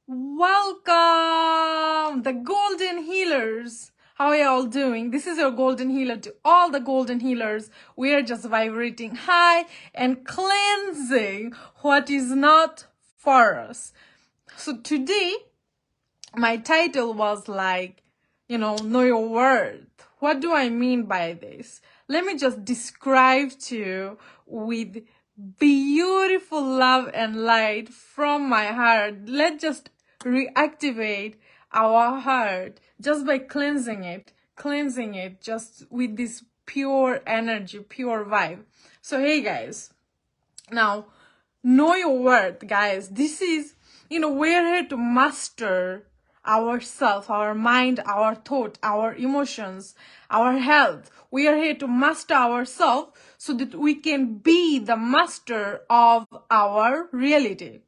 Welcome, the golden healers. How are you all doing? This is your golden healer to all the golden healers. We are just vibrating high and cleansing what is not for us. So today, my title was like, know your worth. What do I mean by this? Let me just describe to you with beautiful love and light from my heart. Let's just reactivate our heart just by cleansing it just with this pure energy, pure vibe. So hey guys, now know your worth, guys. This is, we're here to master ourself, our mind, our thought, our emotions, our health. We are here to master ourselves so that we can be the master of our reality.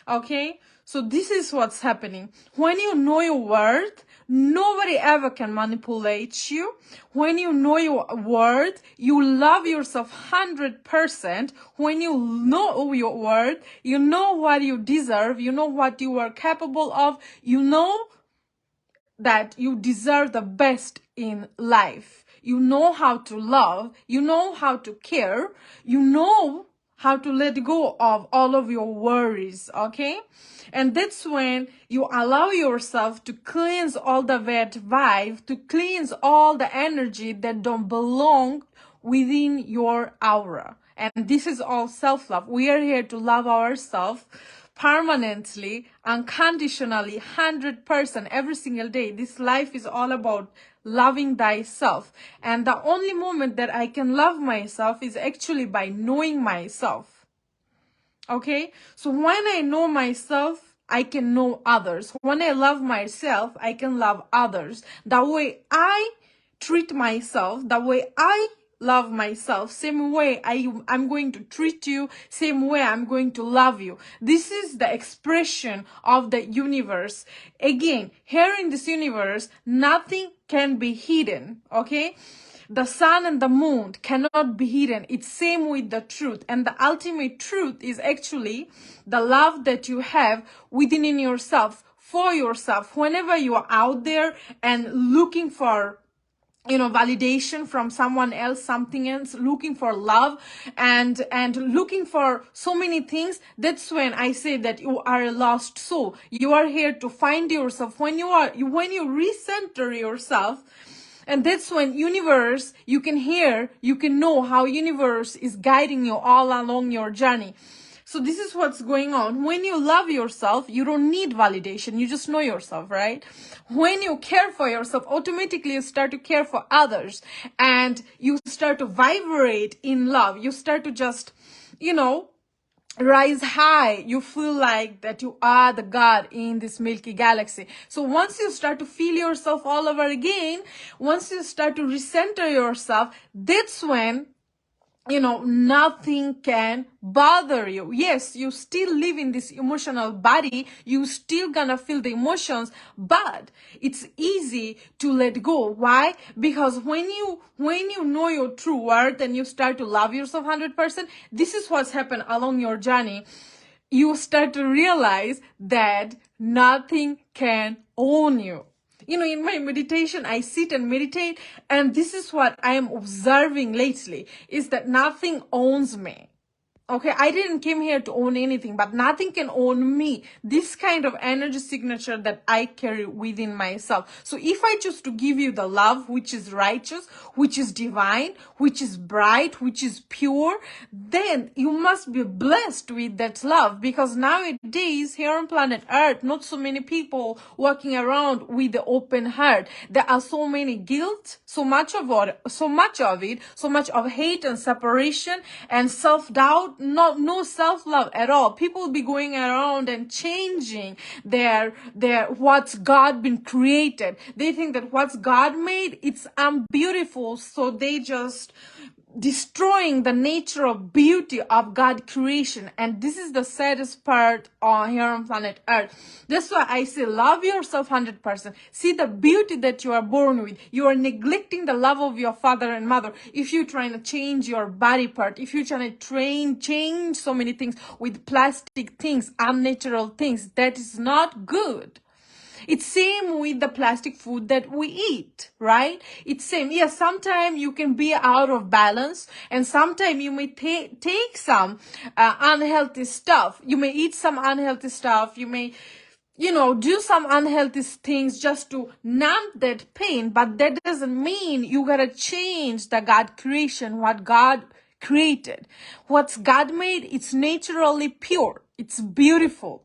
Okay, so this is what's happening. When you know your worth, nobody ever can manipulate you. When you know your worth, you love yourself 100%. When you know your worth, you know what you deserve, you know what you are capable of, you know that you deserve the best in life. You know how to love, you know how to care, you know how to let go of all of your worries, okay? And that's when you allow yourself to cleanse all the bad vibe, to cleanse all the energy that don't belong within your aura. And this is all self-love. We are here to love ourselves permanently, unconditionally, 100% every single day. This life is all about loving thyself. And the only moment that I can love myself is actually by knowing myself. Okay? So when I know myself, I can know others. When I love myself, I can love others. The way I treat myself, the way I love myself, same way I'm going to treat you, same way I'm going to love you. This is the expression of the universe. Again, here in this universe, nothing can be hidden, okay? The sun and the moon cannot be hidden. It's same with the truth. And the ultimate truth is actually the love that you have within in yourself, for yourself. Whenever you are out there and looking for validation from someone else, something else, looking for love and looking for so many things, that's when I say that you are a lost soul. You are here to find yourself. When you recenter yourself, and that's when universe, you can know how universe is guiding you all along your journey. So this is what's going on. When you love yourself, you don't need validation. You just know yourself, right? When you care for yourself, automatically you start to care for others and you start to vibrate in love. You start to just, rise high. You feel like that you are the God in this Milky Galaxy. So once you start to feel yourself all over again, once you start to recenter yourself, that's when nothing can bother you. Yes, you still live in this emotional body. You still gonna feel the emotions, but it's easy to let go. Why? Because when you know your true worth and you start to love yourself 100%, this is what's happened along your journey. You start to realize that nothing can own you. In my meditation, I sit and meditate, and this is what I am observing lately, is that nothing owns me. Okay, I didn't came here to own anything, but nothing can own me. This kind of energy signature that I carry within myself. So if I choose to give you the love, which is righteous, which is divine, which is bright, which is pure, then you must be blessed with that love. Because nowadays, here on planet Earth, not so many people walking around with the open heart. There are so many guilt, so much of hate and separation and self-doubt, no self-love at all. People be going around and changing their what's God been created. They think that what's God made, it's beautiful, so they just destroying the nature of beauty of God creation. And this is the saddest part here on planet Earth. That's why I say love yourself 100%. See the beauty that you are born with. You are neglecting the love of your father and mother. If you're trying to change your body part, if you're trying to change so many things with plastic things, unnatural things, that is not good. It's same with the plastic food that we eat, right? It's same. Yes, sometimes you can be out of balance, and sometimes you may take some unhealthy stuff. You may eat some unhealthy stuff. You may, do some unhealthy things just to numb that pain, but that doesn't mean you gotta change the God creation, what God created. What's God made, it's naturally pure. It's beautiful.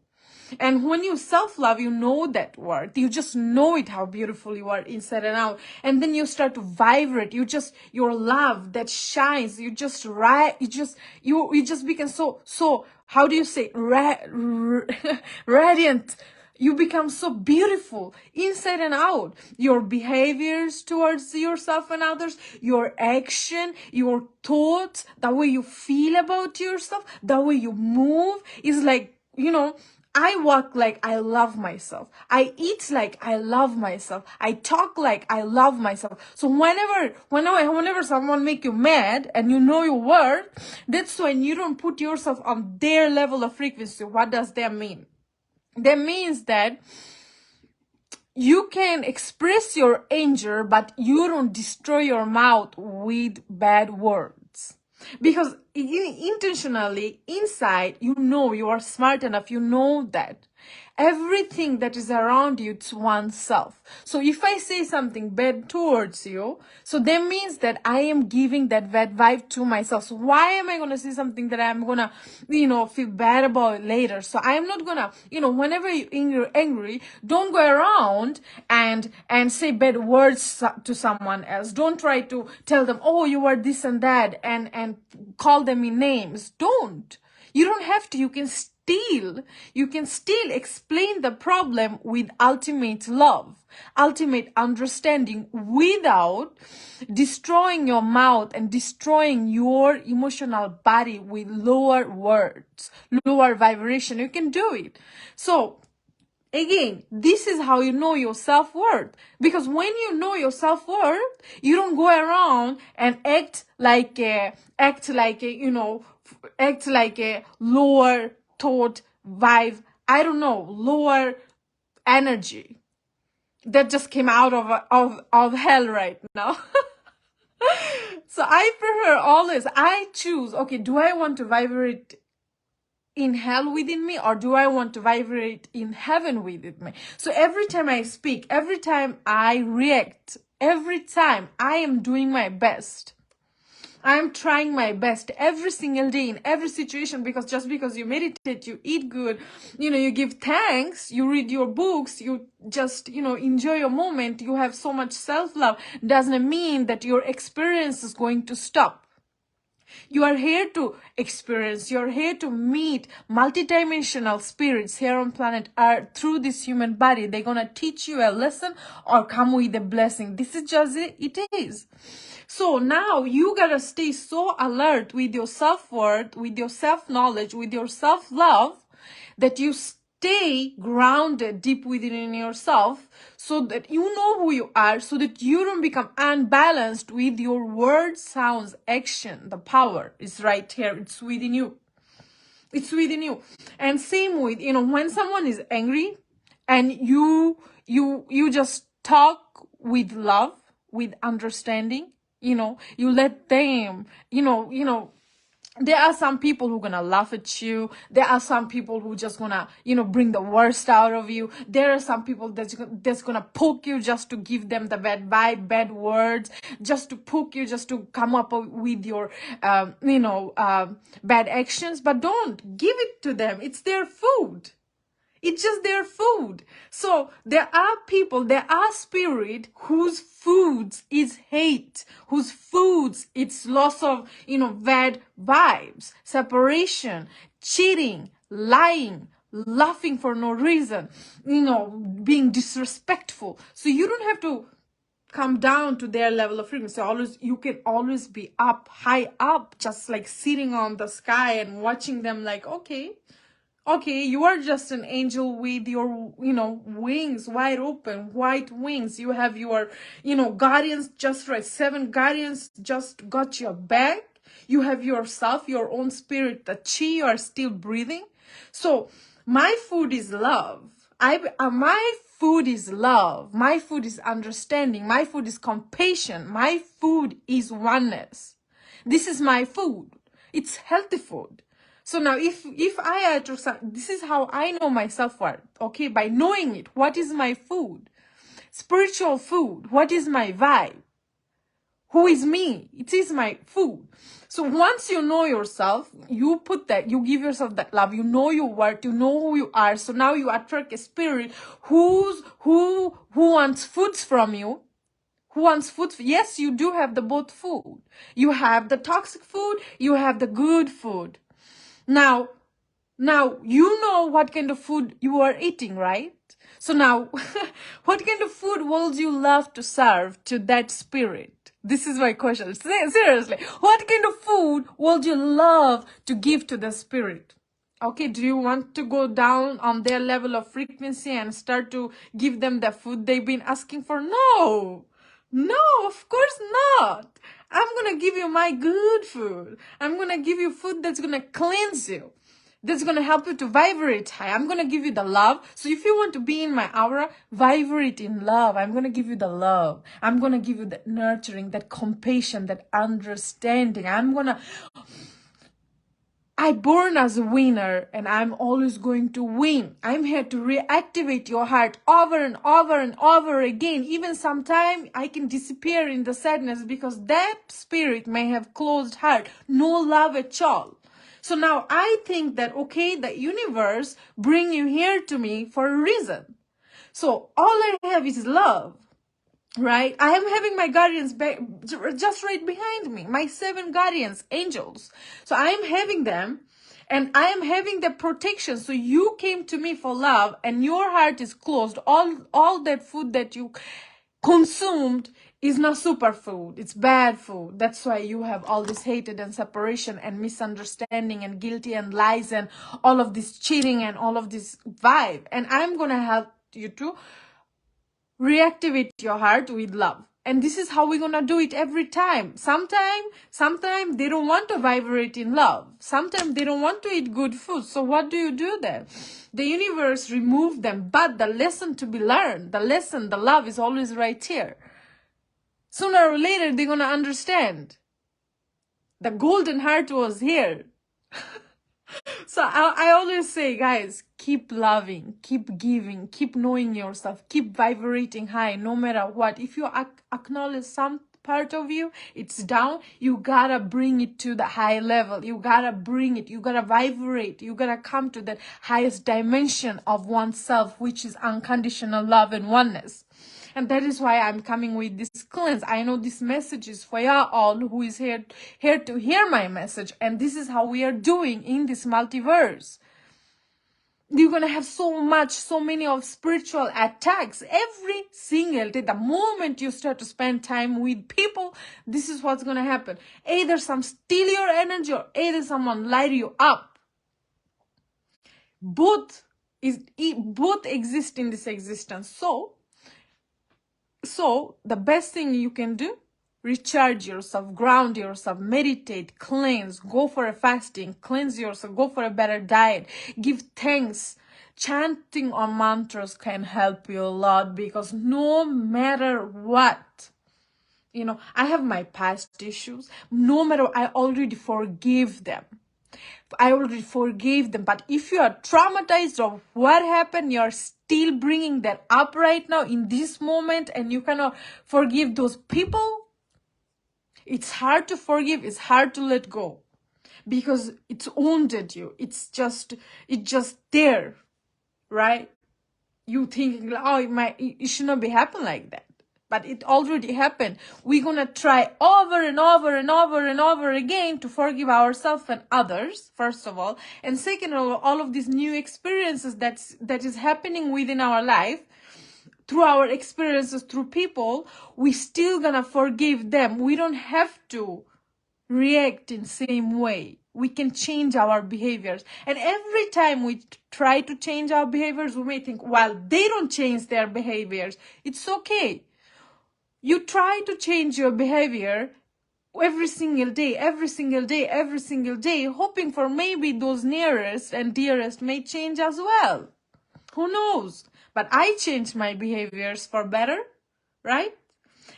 And when you self-love, you know that word. You just know it, how beautiful you are inside and out. And then you start to vibrate. Your love that shines. You just become so, how do you say, radiant. You become so beautiful inside and out. Your behaviors towards yourself and others, your action, your thoughts, the way you feel about yourself, the way you move is like, I walk like I love myself. I eat like I love myself. I talk like I love myself. So whenever someone make you mad and you know your worth, that's when you don't put yourself on their level of frequency. What does that mean? That means that you can express your anger, but you don't destroy your mouth with bad words. Because intentionally, inside, you are smart enough, you know that everything that is around you, it's oneself. So if I say something bad towards you, so that means that I am giving that bad vibe to myself. So why am I going to say something that I'm going to, feel bad about later? So I'm not going to, whenever you're angry, don't go around and say bad words to someone else. Don't try to tell them, oh, you are this and that, and call them in names. Don't. You don't have to. You can still explain the problem with ultimate love, ultimate understanding, without destroying your mouth and destroying your emotional body with lower words, lower vibration. You can do it. So again, this is how you know your self-worth. Because when you know your self-worth, you don't go around and act like a lower thought vibe, lower energy that just came out of hell right now. So I prefer always, I choose, okay, do I want to vibrate in hell within me, or do I want to vibrate in heaven within me? So every time I speak, every time I react, every time I am doing my best. I'm trying my best every single day in every situation, because just because you meditate, you eat good, you give thanks, you read your books, you just, enjoy your moment, you have so much self-love, doesn't mean that your experience is going to stop. You are here to experience, you're here to meet multidimensional spirits here on planet Earth through this human body. They're gonna teach you a lesson or come with a blessing. This is just it is. So now you gotta stay so alert with your self-worth, with your self-knowledge, with your self-love, that you stay grounded deep within yourself, so that you know who you are, so that you don't become unbalanced with your words, sounds, action. The power is right here. It's within you. It's within you. And same with, when someone is angry and you just talk with love, with understanding, you let them, there are some people who are gonna laugh at you. There are some people who just gonna, bring the worst out of you. There are some people that's gonna poke you just to give them the bad vibe, bad words, just to poke you, just to come up with your, bad actions. But don't give it to them. It's their food. It's just their food. So there are spirit whose foods is hate, whose foods it's loss of, bad vibes, separation, cheating, lying, laughing for no reason, being disrespectful. So you don't have to come down to their level of frequency. You can always be up, high up, just like sitting on the sky and watching them like, okay, you are just an angel with your, wings wide open, white wings. You have your, guardians just right. 7 guardians just got your back. You have yourself, your own spirit, the chi, you are still breathing. So my food is love. My food is love. My food is understanding. My food is compassion. My food is oneness. This is my food. It's healthy food. So now if I this is how I know my self-worth, okay? By knowing it. What is my food? Spiritual food. What is my vibe? Who is me? It is my food. So once you know yourself, you give yourself that love, you know your worth, you know who you are. So now you attract a spirit who wants foods from you. Who wants food? Yes, you do have the both food. You have the toxic food, you have the good food. Now you know what kind of food you are eating, right? So now, what kind of food would you love to serve to that spirit? This is my question. Seriously, what kind of food would you love to give to the spirit? Okay, do you want to go down on their level of frequency and start to give them the food they've been asking for? No, of course not. I'm gonna give you my good food. I'm gonna give you food that's gonna cleanse you, that's going to help you to vibrate high. I'm going to give you the love. So if you want to be in my aura, vibrate in love. I'm going to give you the love. I'm going to give you that nurturing, that compassion, that understanding. I born as a winner and I'm always going to win. I'm here to reactivate your heart over and over and over again. Even sometime I can disappear in the sadness because that spirit may have closed heart, no love at all. So now I think that, okay, the universe bring you here to me for a reason. So all I have is love, right? I am having my guardians just right behind me, my 7 guardians, angels. So I am having them and I am having the protection. So you came to me for love and your heart is closed. All that food that you consumed is not superfood. It's bad food. That's why you have all this hatred and separation and misunderstanding and guilty and lies and all of this cheating and all of this vibe. And I'm going to help you to reactivate your heart with love. And this is how we're going to do it every time. Sometimes they don't want to vibrate in love. Sometimes they don't want to eat good food. So what do you do then? The universe removed them. But the lesson to be learned, the love is always right here. Sooner or later, they're going to understand. The golden heart was here. So I always say, guys, keep loving, keep giving, keep knowing yourself, keep vibrating high no matter what. If you acknowledge some part of you, it's down, you gotta bring it to the high level. You gotta bring it, you gotta vibrate, you gotta come to that highest dimension of oneself, which is unconditional love and oneness. And that is why I'm coming with this cleanse. I know this message is for y'all all who is here to hear my message. And this is how we are doing in this multiverse. You're going to have so many of spiritual attacks every single day. The moment you start to spend time with people, this is what's going to happen. Either some steal your energy or either someone light you up. Both exist in this existence. So the best thing you can do, recharge yourself, ground yourself, meditate, cleanse, go for a fasting, cleanse yourself, go for a better diet, give thanks. Chanting on mantras can help you a lot because no matter what, I have my past issues. No matter, I already forgive them. But if you are traumatized of what happened, you're still bringing that up right now in this moment and you cannot forgive those people. It's hard to forgive. It's hard to let go because it's wounded you. It's just there, right? You think, oh, it should not be happen like that. But it already happened. We're going to try over and over and over and over again to forgive ourselves and others, first of all. And second of all of these new experiences that is happening within our life, through our experiences, through people, we still gonna forgive them. We don't have to react in same way. We can change our behaviors. And every time we try to change our behaviors, we may think, well, they don't change their behaviors. It's okay. You try to change your behavior every single day, every single day, every single day, hoping for maybe those nearest and dearest may change as well. Who knows? But I changed my behaviors for better, right?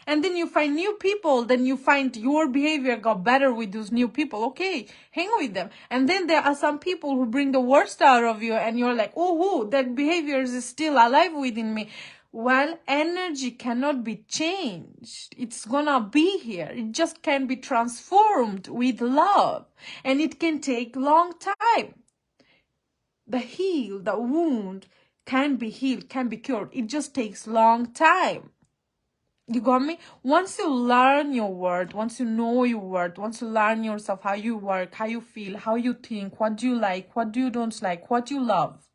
And then you find new people, then you find your behavior got better with those new people. Okay, hang with them. And then there are some people who bring the worst out of you and you're like, oh, that behavior is still alive within me. Well, energy cannot be changed. It's gonna be here. It just can be transformed with love. And it can take long time. The wound can be healed, can be cured. It just takes long time. You got me? Once you learn your word, once you know your word, once you learn yourself, how you work, how you feel, how you think, what do you like, what do you don't like, what you love.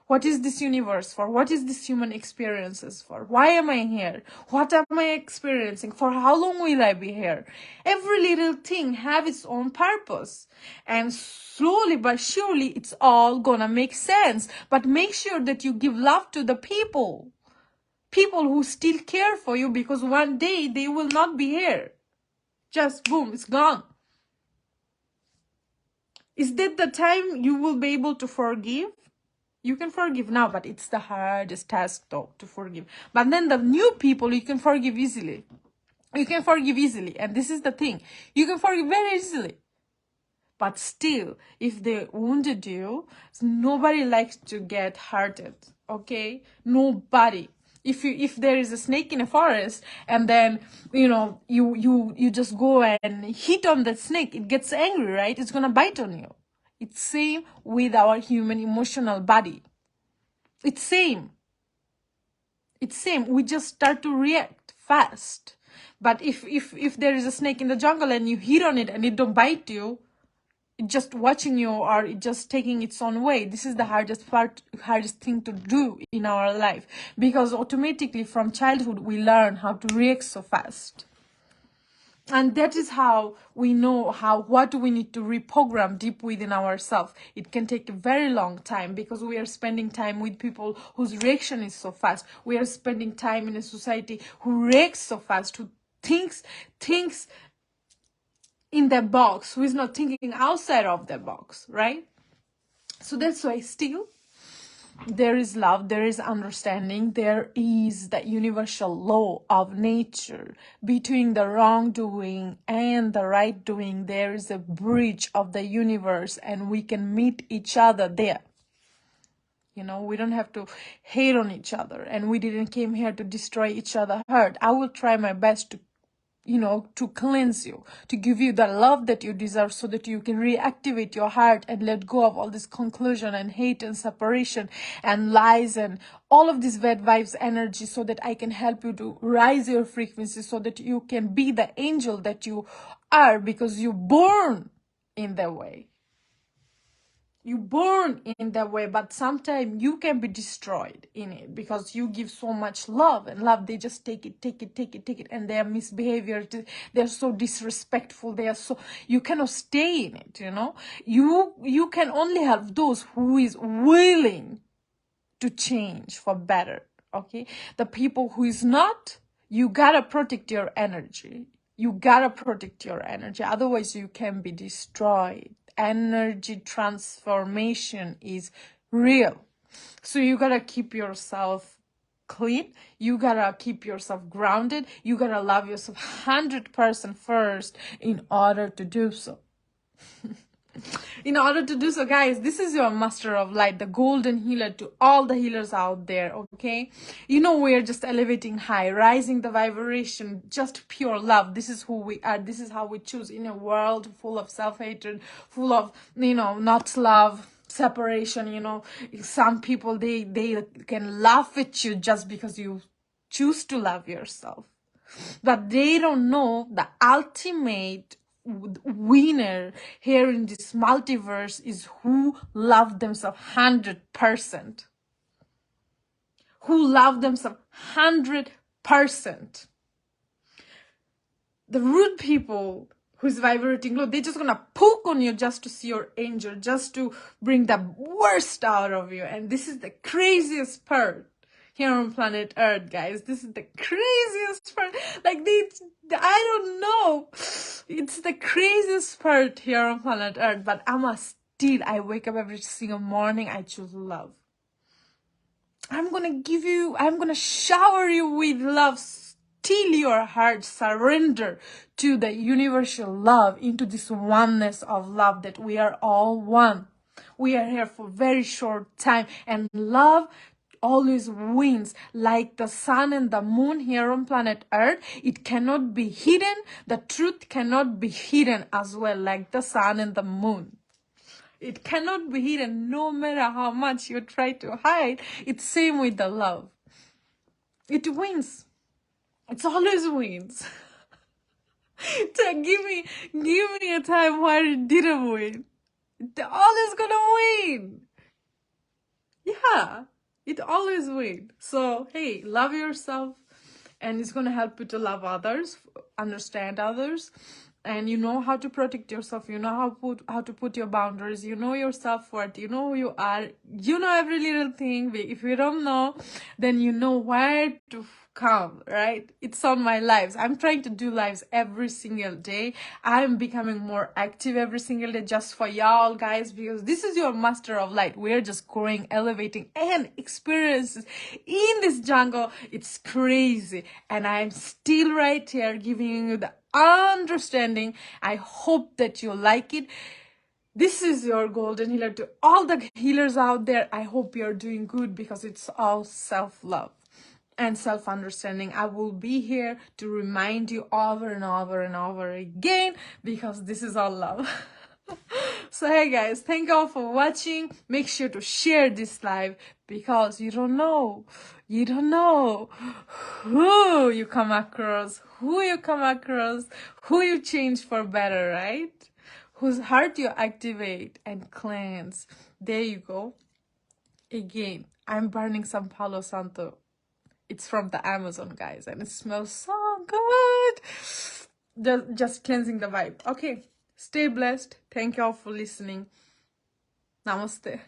What is this universe for? What is this human experiences for? Why am I here? What am I experiencing? For how long will I be here? Every little thing have its own purpose. And slowly but surely, it's all gonna make sense. But make sure that you give love to the people. People who still care for you, because one day they will not be here. Just boom, it's gone. Is that the time you will be able to forgive? You can forgive now, but it's the hardest task though, to forgive. But then the new people, you can forgive easily. You can forgive easily. And this is the thing. You can forgive very easily. But still, if they wounded you, nobody likes to get hurted. Okay? Nobody. If there is a snake in a forest and then you just go and hit on that snake, it gets angry, right? It's gonna bite on you. It's same with our human emotional body. It's same. It's same. We just start to react fast. But if there is a snake in the jungle and you hit on it and it don't bite you, it just watching you or it just taking its own way. This is the hardest thing to do in our life, because automatically from childhood we learn how to react so fast. And that is how we know what we need to reprogram deep within ourselves. It can take a very long time, because we are spending time with people whose reaction is so fast. We are spending time in a society who reacts so fast, who thinks in the box, who is not thinking outside of the box, right? So that's why still there is love, there is understanding, there is that universal law of nature. Between the wrongdoing and the right doing, there is a bridge of the universe, and we can meet each other there. We don't have to hate on each other, and we didn't came here to destroy each other hurt. I will try my best to cleanse you, to give you the love that you deserve, so that you can reactivate your heart and let go of all this conclusion and hate and separation and lies and all of this bad vibes energy, so that I can help you to rise your frequency, so that you can be the angel that you are, because you're born in that way. You born in that way, but sometimes you can be destroyed in it, because you give so much love, and love, they just take it, and their misbehavior, they're so disrespectful, you cannot stay in it. You can only help those who is willing to change for better. Okay, the people who is not, you gotta protect your energy. Otherwise you can be destroyed. Energy transformation is real. So you gotta keep yourself clean. You gotta keep yourself grounded. You gotta love yourself 100% first in order to do so. In order to do so, guys, this is your master of light, the golden healer, to all the healers out there. Okay, we're just elevating high, rising the vibration, just pure love. This is who we are. This is how we choose in a world full of self-hatred, full of not love, separation. Some people, they can laugh at you just because you choose to love yourself, but they don't know the ultimate winner here in this multiverse is who love themselves 100%, who love themselves 100%. The rude people who's vibrating low, they're just gonna poke on you just to see your angel, just to bring the worst out of you. And this is the craziest part here on planet Earth, guys. This is the craziest part. Like, I don't know. It's the craziest part here on planet Earth, but I wake up every single morning, I choose love. I'm gonna shower you with love till your heart surrender to the universal love, into this oneness of love, that we are all one. We are here for very short time, and love always wins, like the sun and the moon here on planet Earth. It cannot be hidden. The truth cannot be hidden as well, like the sun and the moon. It cannot be hidden, no matter how much you try to hide. It's same with the love. It wins. It's always wins. Give me a time where it didn't win. It's always gonna win. Yeah, it always wins. So hey, love yourself, and it's gonna help you to love others, understand others, and you know how to protect yourself. You know how to put your boundaries. You know your self-worth. You know who you are. You know every little thing. If you don't know, then you know where to come, right? It's on my lives. I'm trying to do lives every single day. I'm becoming more active every single day just for y'all, guys, because this is your master of light. We're just growing, elevating, and experiences in this jungle. It's crazy, and I'm still right here giving you the understanding. I hope that you like it. This is your golden healer. To all the healers out there, I hope you're doing good, because it's all self-love and self-understanding. I will be here to remind you over and over and over again, because this is all love. So hey guys, thank you all for watching. Make sure to share this live, because you don't know who you come across, who you change for better, right? Whose heart you activate and cleanse. There you go. Again, I'm burning some Palo Santo. It's from the Amazon, guys, and it smells so good. Just cleansing the vibe. Okay, stay blessed. Thank you all for listening. Namaste.